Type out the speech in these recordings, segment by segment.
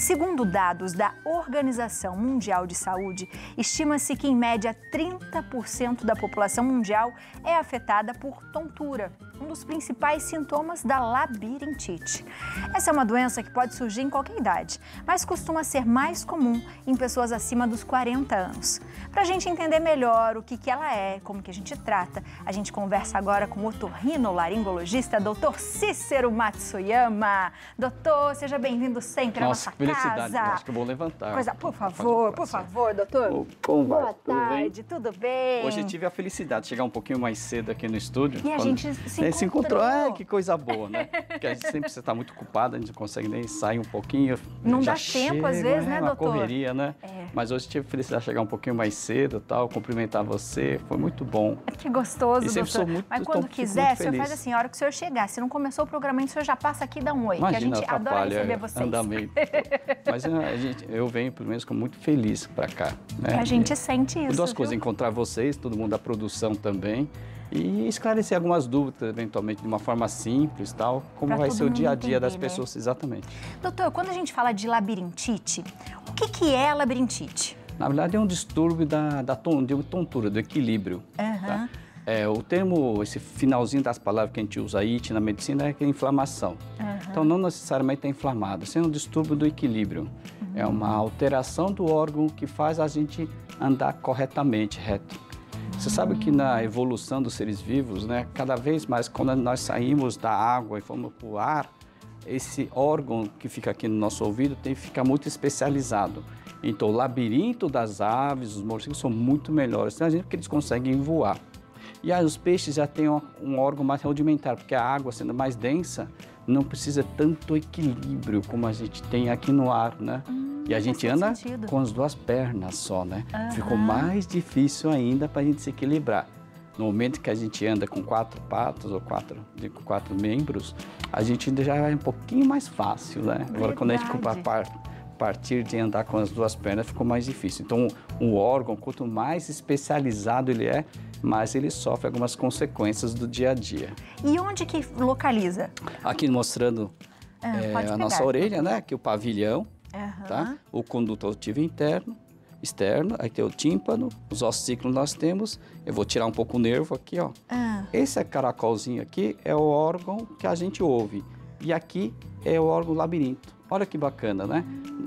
Segundo dados da Organização Mundial de Saúde, estima-se que, em média, 30% da população mundial é afetada por tontura, um dos principais sintomas da labirintite. Essa é uma doença que pode surgir em qualquer idade, mas costuma ser mais comum em pessoas acima dos 40 anos. Para a gente entender melhor o que ela é, como que a gente trata, a gente conversa agora com o otorrinolaringologista, Dr. Cícero Matsuyama. Doutor, seja bem-vindo sempre à nossa felicidade. casa. Acho que eu vou levantar. Por favor, doutor. Como vai? Boa tarde, tudo bem? Hoje eu tive a felicidade de chegar um pouquinho mais cedo aqui no estúdio. E a gente se encontrou. Que coisa boa, né? Porque a gente sempre está muito ocupada, a gente não consegue nem sair um pouquinho. Não dá tempo às vezes, né, doutor? Uma correria, né? Mas hoje tive a felicidade de chegar um pouquinho mais cedo e tal, cumprimentar você, foi muito bom. Que gostoso, doutor. Sou muito, mas quando quiser, o senhor faz assim, a hora que o senhor chegar, se não começou o programa, o senhor já passa aqui e dá um oi, imagina, que a gente adora receber vocês. Andamento. Mas eu venho, pelo menos, muito feliz para cá. Né? A gente sente isso, duas coisas, encontrar vocês, todo mundo da produção também, e esclarecer algumas dúvidas, eventualmente, de uma forma simples, tal, como vai ser o dia a dia das pessoas, exatamente. Doutor, quando a gente fala de labirintite, o que é a labirintite? Na verdade, é um distúrbio de tontura, do equilíbrio. Tá? O termo, esse finalzinho das palavras que a gente usa aí na medicina é que é inflamação. Então, não necessariamente é inflamado, é um distúrbio do equilíbrio. É uma alteração do órgão que faz a gente andar corretamente, reto. Você sabe que na evolução dos seres vivos, né, cada vez mais, quando nós saímos da água e fomos para o ar, esse órgão que fica aqui no nosso ouvido tem que ficar muito especializado. Então, o labirinto das aves, os morcegos são muito melhores, porque eles conseguem voar. E aí, os peixes já têm um órgão mais rudimentar, porque a água, sendo mais densa, não precisa tanto equilíbrio como a gente tem aqui no ar, né? E a gente anda com as duas pernas só, né? Ficou mais difícil ainda para a gente se equilibrar. No momento que a gente anda com 4 patas ou quatro membros, a gente já é um pouquinho mais fácil, né? Agora, quando a gente partir de andar com as duas pernas, ficou mais difícil. Então, o órgão, quanto mais especializado ele é, mais ele sofre algumas consequências do dia a dia. E onde que localiza? Aqui mostrando a nossa orelha, né? Aqui o pavilhão, tá? O conduto auditivo interno, externo, aí tem o tímpano, os ossículos nós temos. Eu vou tirar um pouco o nervo aqui, ó. Esse caracolzinho aqui é o órgão que a gente ouve. E aqui é o órgão labirinto. Olha que bacana, né?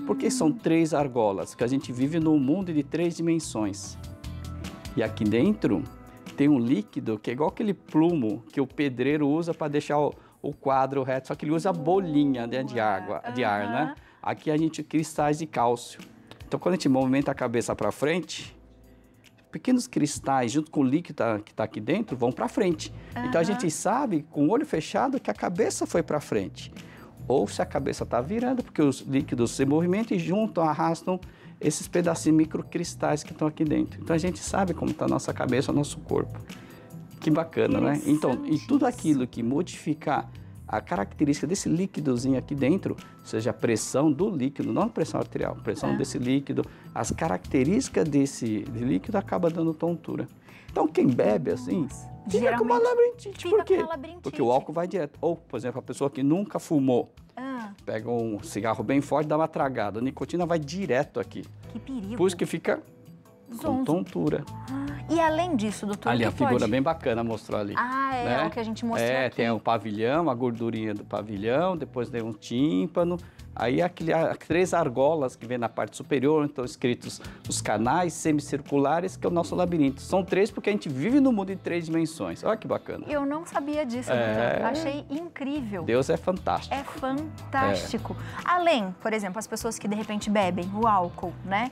Porque são 3 argolas, que a gente vive num mundo de 3 dimensões. E aqui dentro tem um líquido que é igual aquele plumo que o pedreiro usa para deixar o quadro reto, só que ele usa bolinha, né, de ar, né? Aqui a gente tem cristais de cálcio. Então, quando a gente movimenta a cabeça para frente, pequenos cristais, junto com o líquido que está aqui dentro, vão para frente. Então, a gente sabe, com o olho fechado, que a cabeça foi para frente. Ou se a cabeça está virando, porque os líquidos se movimentam e juntam, arrastam esses pedacinhos microcristais que estão aqui dentro. Então, a gente sabe como está a nossa cabeça, o nosso corpo. Que bacana, né? Então, e tudo aquilo que modificar a característica desse líquidozinho aqui dentro, seja a pressão do líquido, não a pressão arterial, a pressão desse líquido, as características desse líquido acaba dando tontura. Então, quem bebe assim, fica com uma labirintite. Por quê? Porque o álcool vai direto. Ou, por exemplo, a pessoa que nunca fumou, pega um cigarro bem forte, dá uma tragada, a nicotina vai direto aqui. Que perigo. Por isso que fica com tontura. E além disso, doutor, ali a figura bem bacana mostrou ali. É o que a gente mostrou aqui. Tem o pavilhão, a gordurinha do pavilhão, depois tem um tímpano, aí as 3 argolas que vem na parte superior, então escritos os canais semicirculares, que é o nosso labirinto. São 3 porque a gente vive no mundo de 3 dimensões. Olha que bacana. Eu não sabia disso, doutor. Achei incrível. Deus é fantástico. É fantástico. Além, por exemplo, as pessoas que de repente bebem o álcool, né?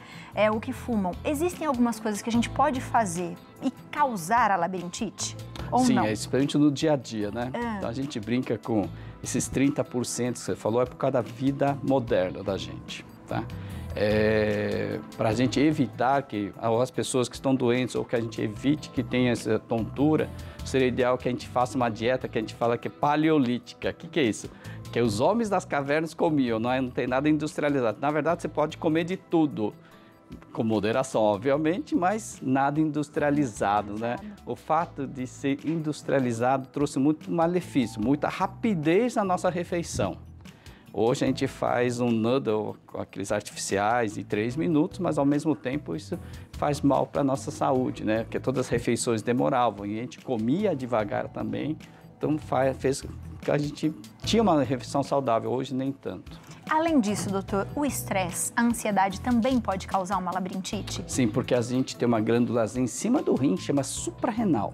O que fumam. Existem algumas coisas que a gente pode fazer e causar a labirintite? Ou Sim, não? principalmente no dia a dia, né? Então a gente brinca com esses 30% que você falou, é por causa da vida moderna da gente, tá? Para a gente evitar que as pessoas que estão doentes ou que a gente evite que tenha essa tontura, seria ideal que a gente faça uma dieta que a gente fala que é paleolítica. O que é isso? Que os homens das cavernas comiam, não tem nada industrializado. Na verdade, você pode comer de tudo. Com moderação, obviamente, mas nada industrializado, né? O fato de ser industrializado trouxe muito malefício, muita rapidez na nossa refeição. Hoje a gente faz um noodle com aqueles artificiais de 3 minutos, mas ao mesmo tempo isso faz mal para a nossa saúde, né? Porque todas as refeições demoravam e a gente comia devagar também, então fez que a gente tinha uma refeição saudável, hoje nem tanto. Além disso, doutor, o estresse, a ansiedade também pode causar uma labirintite? Sim, porque a gente tem uma glândulazinha em cima do rim, chama suprarrenal.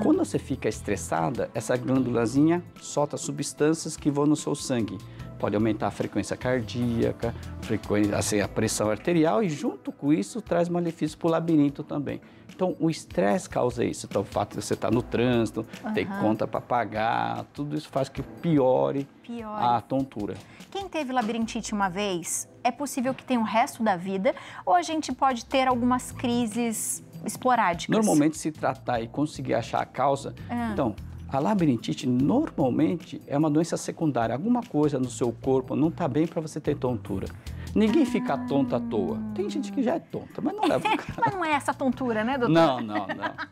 Quando você fica estressada, essa glândulazinha solta substâncias que vão no seu sangue. Pode aumentar a frequência cardíaca, a pressão arterial e junto com isso traz malefício para o labirinto também. Então o estresse causa isso. Então o fato de você estar no trânsito, ter conta para pagar, tudo isso faz que piore a tontura. Quem teve labirintite uma vez, é possível que tenha o resto da vida ou a gente pode ter algumas crises esporádicas? Normalmente se tratar e conseguir achar a causa, então... A labirintite normalmente é uma doença secundária. Alguma coisa no seu corpo não está bem para você ter tontura. Ninguém fica tonto à toa. Tem gente que já é tonta, mas não leva o cara. Mas não é essa tontura, né, doutor? Não.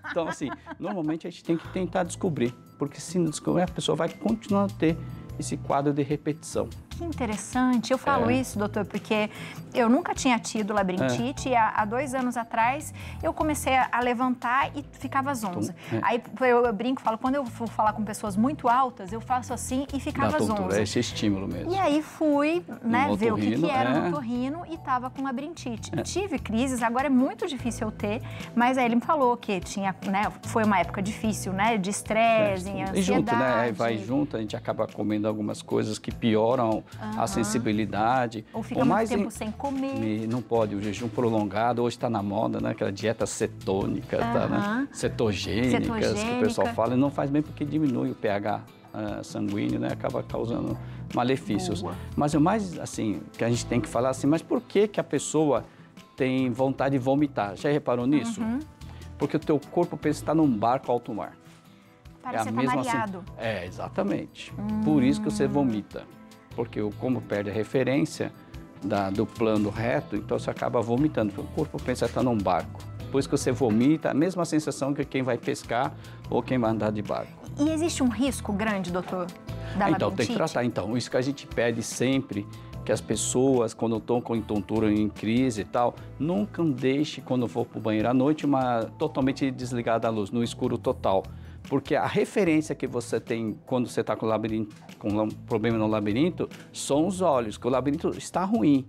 Então, assim, normalmente a gente tem que tentar descobrir. Porque se não descobrir, a pessoa vai continuar a ter esse quadro de repetição. Que interessante. Eu falo isso, doutor, porque eu nunca tinha tido labirintite e há 2 anos atrás eu comecei a levantar e ficava zonza. Aí eu brinco, falo, quando eu vou falar com pessoas muito altas, eu faço assim e ficava zonza. É esse estímulo mesmo. E aí fui, né, ver o que era no otorrino e tava com labirintite. Tive crises, agora é muito difícil eu ter, mas aí ele me falou que tinha, né, foi uma época difícil, né, de estresse, ansiedade. E junto, né, aí vai junto, a gente acaba comendo algumas coisas que pioram a sensibilidade. Ou fica muito tempo sem comer. Não pode, o jejum prolongado, hoje está na moda, né? Aquela dieta cetônica, tá, né? Cetogênicas, que o pessoal fala, e não faz bem porque diminui o pH sanguíneo, né? Acaba causando malefícios. Boa. Mas o mais, assim, que a gente tem que falar assim, mas por que que a pessoa tem vontade de vomitar? Já reparou nisso? Porque o teu corpo pensa que está num barco alto mar. Parece que tá mareado. Exatamente. Por isso que você vomita. Porque como perde a referência do plano reto, então você acaba vomitando. Porque o corpo pensa que está num barco. Depois que você vomita, a mesma sensação que quem vai pescar ou quem vai andar de barco. E existe um risco grande, doutor, da labirintite? Então, tem que tratar. Então, isso que a gente pede sempre, que as pessoas, quando estão com tontura em crise e tal, nunca deixe, quando for para o banheiro à noite, totalmente desligada a luz, no escuro total. Porque a referência que você tem quando você está com um problema no labirinto são os olhos, que o labirinto está ruim.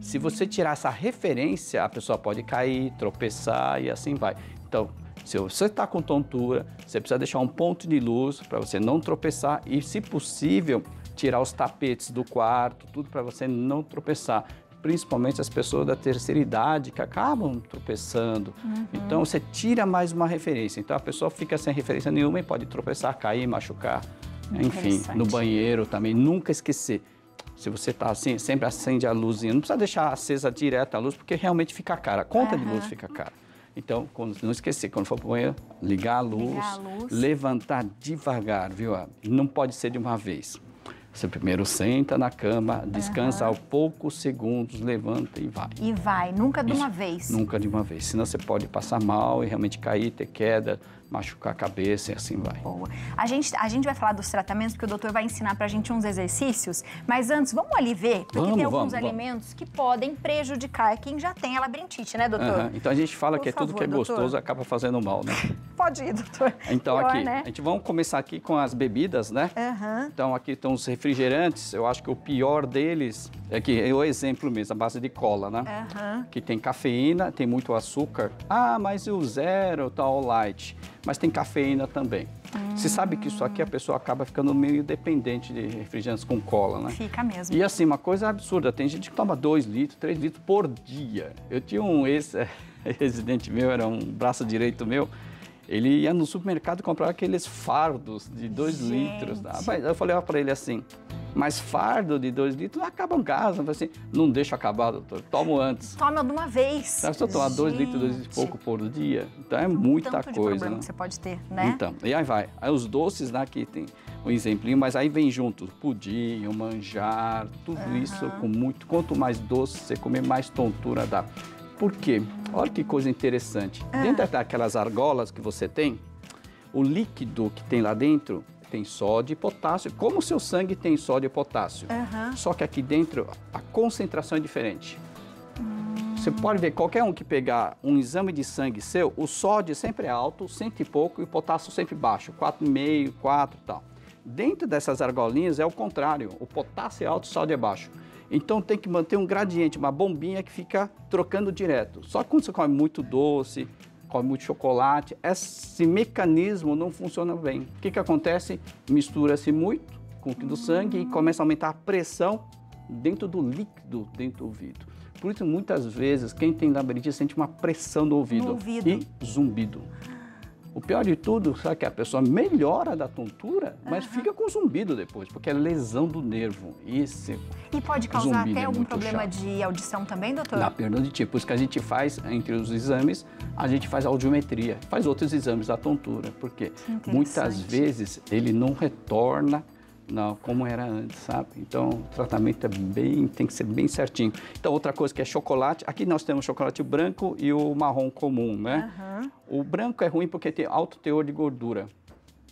Se você tirar essa referência, a pessoa pode cair, tropeçar e assim vai. Então, se você está com tontura, você precisa deixar um ponto de luz para você não tropeçar e, se possível, tirar os tapetes do quarto, tudo para você não tropeçar. Principalmente as pessoas da terceira idade que acabam tropeçando. Então, você tira mais uma referência. Então, a pessoa fica sem referência nenhuma e pode tropeçar, cair, machucar. Enfim, no banheiro também, nunca esquecer. Se você está assim, sempre acende a luzinha. Não precisa deixar acesa direto a luz, porque realmente fica cara. A conta de luz fica cara. Então, não esquecer, quando for para o banheiro, ligar a luz, levantar devagar, viu? Não pode ser de uma vez. Você primeiro senta na cama, descansa ao poucos segundos, levanta e vai. E vai, nunca de uma vez. Nunca de uma vez, senão você pode passar mal e realmente cair, ter queda, machucar a cabeça e assim vai. Boa. A gente vai falar dos tratamentos, porque o doutor vai ensinar pra gente uns exercícios, mas antes, vamos ali ver, porque tem alguns alimentos que podem prejudicar quem já tem a labirintite, né, doutor? Então a gente fala que tudo que é gostoso acaba fazendo mal, né? Pode ir, doutor. Então aqui, né? Vamos começar aqui com as bebidas, né? Então aqui estão os refrigerantes, eu acho que o pior deles é que é o exemplo mesmo, a base de cola, né? Que tem cafeína, tem muito açúcar. Ah, mas e o zero, tal, light? Mas tem cafeína também. Você sabe que isso aqui a pessoa acaba ficando meio dependente de refrigerantes com cola, né? Fica mesmo. E assim, uma coisa absurda, tem gente que toma 2 litros, 3 litros por dia. Eu tinha um ex-residente meu, era um braço direito meu, ele ia no supermercado e comprava aqueles fardos de 2 litros. Tá? Eu falei para ele assim, mas fardo de 2 litros não acaba em casa. Eu falei assim, não deixa acabar, doutor, tomo antes. Toma de uma vez. Se eu tomar 2 litros, 2 litros e pouco por dia, então é muita tanto de coisa. Problema, né? Que você pode ter, né? Então, e aí vai. Aí os doces, né, aqui tem um exemplinho, mas aí vem junto pudim, o manjar, tudo isso com muito. Quanto mais doce você comer, mais tontura dá. Por quê? Olha que coisa interessante. Dentro daquelas argolas que você tem, o líquido que tem lá dentro tem sódio e potássio, como o seu sangue tem sódio e potássio. Só que aqui dentro a concentração é diferente. Você pode ver, qualquer um que pegar um exame de sangue seu, o sódio sempre é alto, 100 e pouco, e o potássio sempre baixo, 4,5, 4 e tal. Dentro dessas argolinhas é o contrário, o potássio é alto, o sódio é baixo. Então tem que manter um gradiente, uma bombinha que fica trocando direto. Só que quando você come muito doce, come muito chocolate, esse mecanismo não funciona bem. O que acontece? Mistura-se muito com o do sangue e começa a aumentar a pressão dentro do líquido, dentro do ouvido. Por isso, muitas vezes, quem tem labirintite sente uma pressão no ouvido e zumbido. O pior de tudo, sabe que a pessoa melhora da tontura, mas fica com zumbido depois, porque é lesão do nervo. E pode causar até algum problema de audição também, doutor? Na perda de tipo. Por isso que a gente faz, entre os exames, a gente faz audiometria, faz outros exames da tontura, porque muitas vezes ele não retorna como era antes, sabe? Então, o tratamento tem que ser bem certinho. Então, outra coisa que é chocolate, aqui nós temos o chocolate branco e o marrom comum, né? O branco é ruim porque tem alto teor de gordura.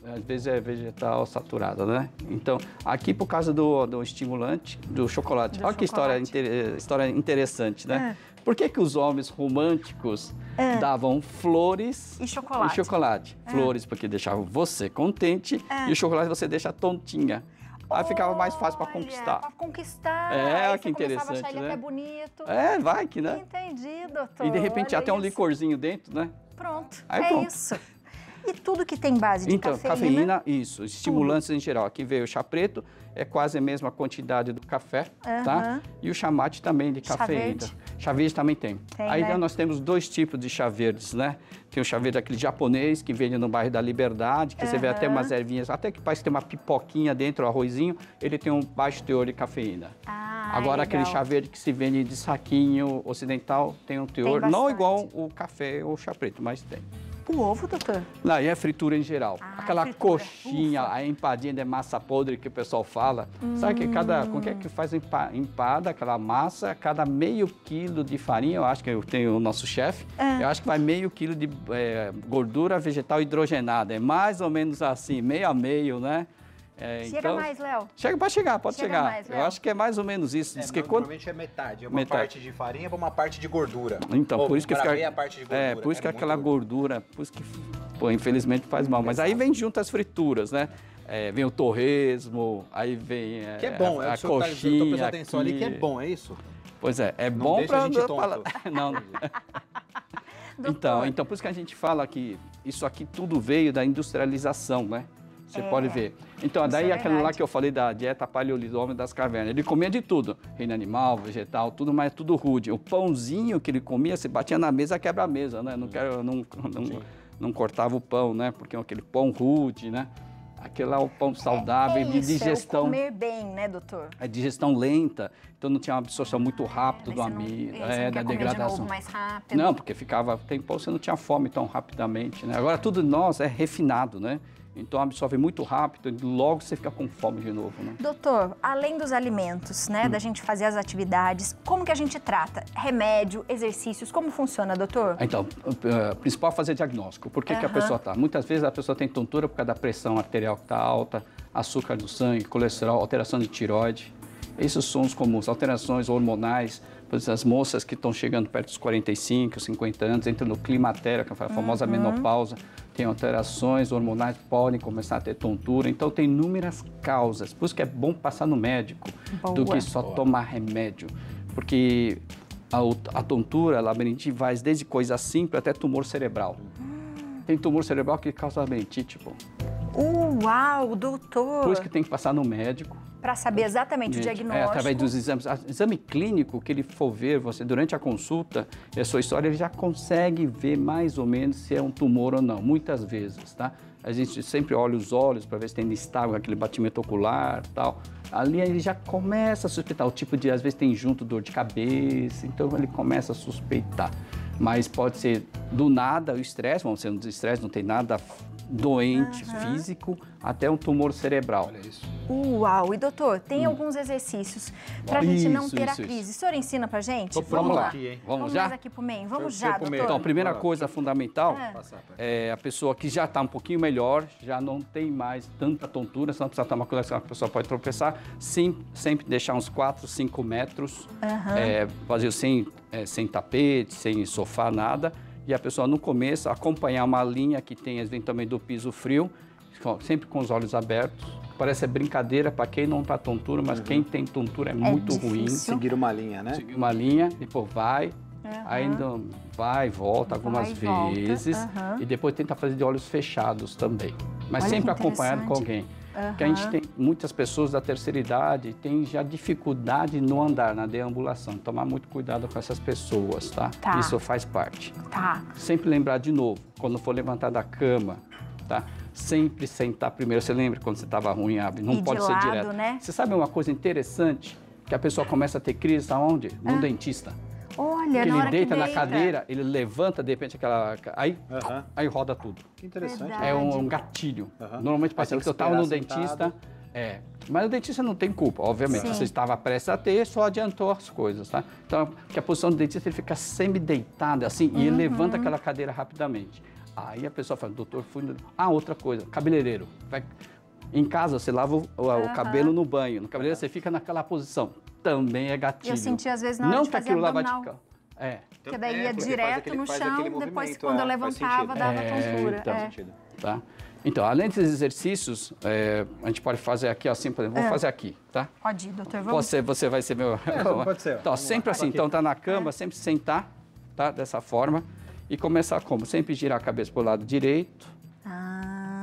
Às vezes é vegetal saturada, né? Então, aqui por causa do estimulante, do chocolate. Olha que história interessante, né? Por que os homens românticos davam flores e chocolate? Flores porque deixavam você contente e o chocolate você deixa tontinha. Aí ficava mais fácil para conquistar. Para conquistar. Aí que interessante, achar ele até bonito. Vai que, né? Entendi, doutor. E de repente até um licorzinho dentro, né? Pronto. Pronto. Isso. E tudo que tem base de cafeína? Então, cafeína, isso. Estimulantes em geral. Aqui veio o chá preto, é quase a mesma quantidade do café, tá? E o chá mate também de cafeína. Chá verde também tem. Aí nós temos dois tipos de chá verdes, né? Tem o chá verde aquele japonês, que vende no bairro da Liberdade, que você vê até umas ervinhas, até que parece que tem uma pipoquinha dentro, um arrozinho, ele tem um baixo teor de cafeína. Agora, aquele chá verde que se vende de saquinho ocidental, tem um teor, não igual o café ou o chá preto, mas tem. O ovo, doutor? Não, e a fritura em geral. Aquela coxinha, a empadinha de massa podre que o pessoal fala. Sabe que como é que faz empada, aquela massa, cada meio quilo de farinha, eu acho que eu tenho o nosso chefe, eu acho que vai meio quilo de gordura vegetal hidrogenada. É mais ou menos assim, meio a meio, né? Chega mais, Léo? Pode chegar. Mais, eu acho que é mais ou menos isso. Diz que normalmente é metade. É uma parte de farinha para uma parte de gordura. Então, por isso que fica... a parte de gordura. Por isso que aquela gordura, por isso que, infelizmente faz mal. Mas aí vem junto as frituras, né? Vem o torresmo, aí vem que é bom, a coxinha. Eu tô prestando atenção ali que é bom, é isso? Pois é bom para... Não. Então, por isso que a gente fala que isso aqui tudo veio da industrialização, né? Você pode ver. Então, daí aquela lá que eu falei da dieta paleolítica, homem das cavernas. Ele comia de tudo. Reino animal, vegetal, tudo, mas tudo rude. O pãozinho que ele comia, se batia na mesa, quebra a mesa, né? Não cortava o pão, né? Porque aquele pão rude, né? Aquele lá é o pão saudável de digestão. É o comer bem, né, doutor? É digestão lenta, então não tinha uma absorção muito rápida do amido, da degradação. De novo mais rápido. Não, porque ficava tempo, você não tinha fome tão rapidamente, né? Agora tudo nós é refinado, né? Então absorve muito rápido e logo você fica com fome de novo, né? Doutor, além dos alimentos, né, da gente fazer as atividades, como que a gente trata? Remédio, exercícios, como funciona, doutor? Então, o principal é fazer diagnóstico. Por que a pessoa está? Muitas vezes a pessoa tem tontura por causa da pressão arterial que está alta, açúcar do sangue, colesterol, alteração de tireoide. Esses são os comuns, alterações hormonais. Por exemplo, as moças que estão chegando perto dos 45, 50 anos, entram no climatério, que é a famosa menopausa, tem alterações hormonais, podem começar a ter tontura. Então, tem inúmeras causas. Por isso que é bom passar no médico do que só tomar remédio. Porque a tontura, a labirintite, vai desde coisa simples até tumor cerebral. Tem tumor cerebral que causa labirintite, pô. Uau, doutor! Por isso que tem que passar no médico. Para saber exatamente o diagnóstico. Através dos exames. Exame clínico que ele for ver, você durante a consulta, a sua história, ele já consegue ver mais ou menos se é um tumor ou não, muitas vezes, tá? A gente sempre olha os olhos para ver se tem nistagmo, aquele batimento ocular e tal. Ali ele já começa a suspeitar. O tipo de, às vezes, tem junto dor de cabeça, então ele começa a suspeitar. Mas pode ser do nada o estresse, vamos ser um estresse, não tem nada doente, físico, até um tumor cerebral. Olha isso. Uau! E doutor, tem alguns exercícios para a gente não ter a crise. O senhor ensina pra gente? Vamos lá. Aqui, hein? Vamos já? Mais aqui pro meio. Vamos já, doutor. Então, a primeira coisa fundamental é a pessoa que já está um pouquinho melhor, já não tem mais tanta tontura, senão precisa tomar cuidado, senão a pessoa pode tropeçar. Sempre deixar uns 4, 5 metros, fazer sem tapete, sem sofá, nada. E a pessoa, no começo, acompanhar uma linha que tem eventualmente do piso frio, sempre com os olhos abertos. Parece brincadeira para quem não está tontura, mas quem tem tontura é muito ruim. Seguir uma linha, né? Seguir uma linha, depois vai, ainda vai, volta algumas vezes. E depois tenta fazer de olhos fechados também. Mas Olha, sempre acompanhado com alguém. Porque a gente tem muitas pessoas da terceira idade têm já dificuldade no andar, na deambulação. Tomar muito cuidado com essas pessoas, tá? Isso faz parte. Sempre lembrar de novo, quando for levantar da cama, tá? Sempre sentar primeiro. Você lembra quando você estava ruim, não pode ser direto. Né? Você sabe uma coisa interessante? Que a pessoa começa a ter crise aonde? No dentista. Olha, ele na hora deita que na cadeira, ele levanta, de repente, aí roda tudo. Que interessante. Verdade. É um gatilho. Normalmente, paciente que eu estava no dentista... Mas o dentista não tem culpa, obviamente. Você estava prestes a ter, só adiantou as coisas, tá? Então, porque a posição do dentista, ele fica semi-deitado, assim, e ele levanta aquela cadeira rapidamente. Aí a pessoa fala, doutor, outra coisa, cabeleireiro. Em casa, você lava o cabelo no banho. No cabeleireiro, você fica naquela posição. Também é gatilho. Eu senti, às vezes, na hora de fazer abdominal. Porque daí ia direto no chão, depois, quando eu levantava, dava tontura. Tá? Então, além desses exercícios, a gente pode fazer aqui, assim, por exemplo, vou fazer aqui, tá? Pode ir, doutor, vamos. Você vai ser meu... pode ser. Então, sempre assim, então tá na cama, sempre sentar, tá? Dessa forma. E começar como? Sempre girar a cabeça para o lado direito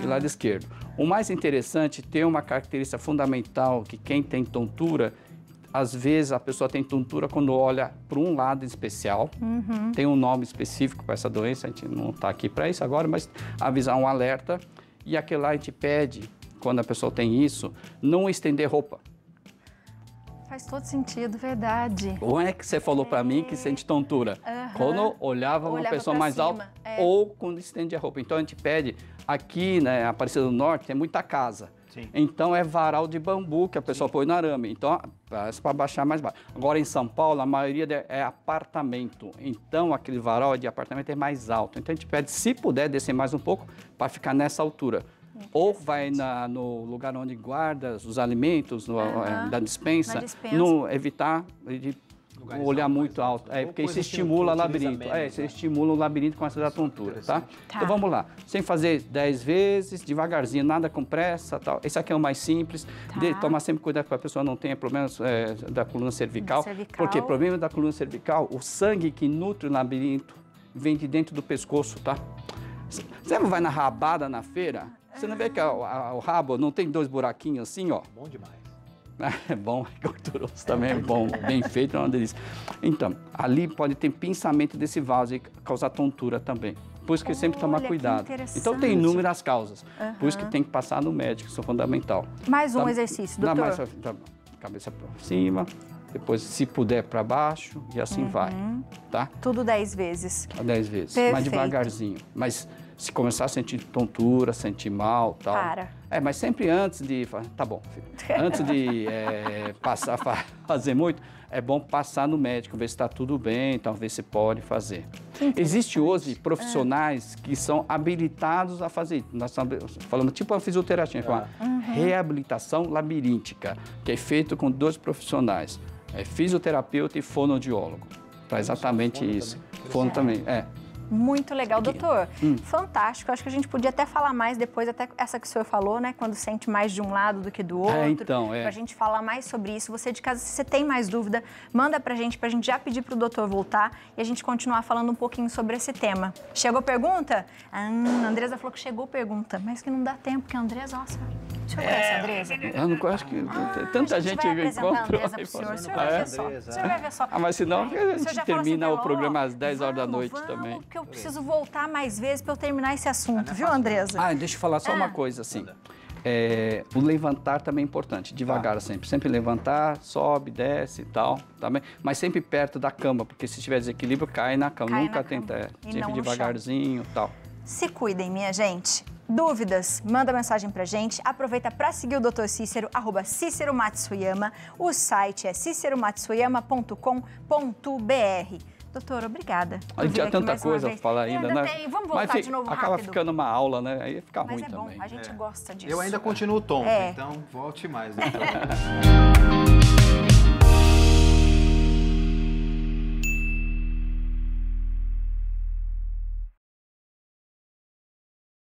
e lado esquerdo. O mais interessante, tem uma característica fundamental, que quem tem tontura, às vezes a pessoa tem tontura quando olha para um lado especial. Tem um nome específico para essa doença, a gente não está aqui para isso agora, mas avisar um alerta. E aquele lá a gente pede, quando a pessoa tem isso, não estender roupa. Faz todo sentido, verdade. Ou é que você falou para mim que sente tontura? Quando olhava uma pessoa mais alta ou quando estende a roupa. Então a gente pede, aqui, né, Aparecida do Norte, tem muita casa. Então é varal de bambu que a pessoa põe no arame. Então, para baixar mais baixo. Agora em São Paulo, a maioria é apartamento. Então aquele varal de apartamento é mais alto. Então a gente pede, se puder, descer mais um pouco para ficar nessa altura. Ou vai no lugar onde guarda os alimentos, da dispensa, não evitar de olhar muito alto. Porque isso estimula o labirinto. Isso estimula o labirinto com essa tontura, tá? Então vamos lá. Sem fazer 10 vezes, devagarzinho, nada com pressa, tal. Esse aqui é o mais simples. Tomar sempre cuidado para a pessoa não tenha problemas da coluna cervical. Porque o problema da coluna cervical, o sangue que nutre o labirinto vem de dentro do pescoço, tá? Você vai na rabada na feira, você não vê que o rabo não tem 2 buraquinhos assim, ó? Bom demais. É bom, é gorduroso também, é bom, bem feito, é uma delícia. Então, ali pode ter pinçamento desse vaso e causar tontura também. Por isso que sempre tomar cuidado. Então, tem inúmeras causas. Por isso que tem que passar no médico, isso é fundamental. Mais um exercício, doutor. Cabeça para cima, depois, se puder, para baixo, e assim vai, tá? Tudo 10 vezes. 10 vezes, Perfeito. mais devagarzinho. Mas se começar a sentir tontura, sentir mal, tal... mas sempre antes de... Tá bom, filho. Antes de passar a fazer muito, é bom passar no médico, ver se está tudo bem, talvez você pode fazer. Existem hoje profissionais que são habilitados a fazer. Nós estamos falando tipo a fisioterapia, com a reabilitação labiríntica, que é feito com 2 profissionais. É fisioterapeuta e fonoaudiólogo. Para exatamente isso. Fono também, Muito legal, doutor. Fantástico. Acho que a gente podia até falar mais depois, até essa que o senhor falou, né? Quando sente mais de um lado do que do outro. Pra gente falar mais sobre isso. Você de casa, se você tem mais dúvida, manda pra gente já pedir pro doutor voltar e a gente continuar falando um pouquinho sobre esse tema. Chegou pergunta? A Andresa falou que chegou pergunta, mas que não dá tempo, porque a Andresa, nossa... O senhor conhece a Andresa? Eu não acho que tanta gente encontrou. A Andresa pro senhor. O senhor vai ver só. O senhor vai ver só. Mas senão a gente termina o programa às 10 horas da noite também. Porque eu preciso voltar mais vezes para eu terminar esse assunto, viu, Andresa? Deixa eu falar só uma coisa, assim. O levantar também é importante, devagar sempre. Sempre levantar, sobe, desce e tal, também. Mas sempre perto da cama, porque se tiver desequilíbrio, cai na cama. Nunca tenta, sempre devagarzinho e tal. Se cuidem, minha gente. Dúvidas? Manda mensagem pra gente. Aproveita para seguir o Dr. Cícero, @CíceroMatsuyama. O site é ciceromatsuyama.com.br. Doutor, obrigada. A gente tinha tanta coisa para falar ainda, né? Vamos voltar de novo rápido. Acaba ficando uma aula, né? Aí fica ruim também. Mas é bom, a gente gosta disso. Eu ainda continuo tonto, então volte mais. Doutor.